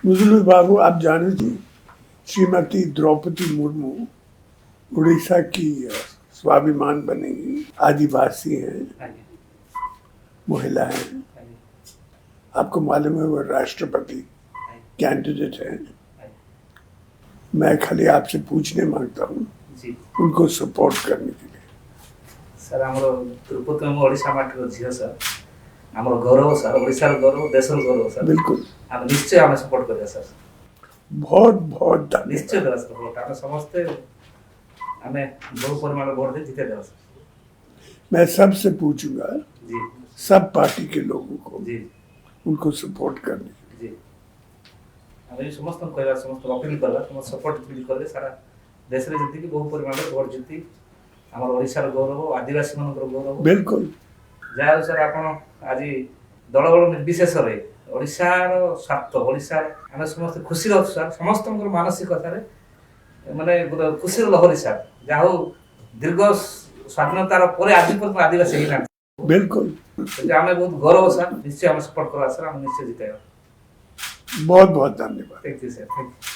मुजलू बाबू, आप जाने जी, श्रीमती द्रौपदी मुर्मू उड़ीसा की स्वाभिमान बनेंगी। आदिवासी हैं, महिला हैं। आपको मालूम है वो राष्ट्रपति कैंडिडेट हैं। मैं खाली आपसे पूछने मांगता हूँ उनको सपोर्ट करने के लिए। सर आम द्रौपदी मुर्मू ओडिशा माटीर झील सर, आम गौरव सर, ओडिशार गौरव, देशर गौरव सर। बिल्कुल, आम निश्चय आम सपोर्ट करिया सर। बहुत बहुत धन्यवाद। निश्चय देवा सर भोट आम समस्ते आम बहु परिमाण भोट दे जीते देवा सर। मैं सबसे पूछूंगा जी सब पार्टी के लोगों को जी उनको सपोर्ट करने के लिए। जी आम समस्त कहवा समस्त अपील करवा तुम सपोर्ट कले सारा देश में जीति बहु परिमाण भोट जीति आम ओडिशार गौरव, आदिवासी मान गौरव। बिल्कुल जहाँ सर आप आज दल बल निर्विशेष ओडिशार स्वार्थ ओडिशार आम समस्त खुशी अच्छु सर। समस्त मानसिकतार माने खुशी लहरी सर। जहाँ हो दीर्घ स्वाधीनतार पर आज पर्यटन आदिवासी ही ना। बिल्कुल आम बहुत गौरव सर। निश्चय आम सपोर्ट करवा सर। आम निश्चय जिताइबा। बहुत बहुत धन्यवाद। Thank you sir. Thank you.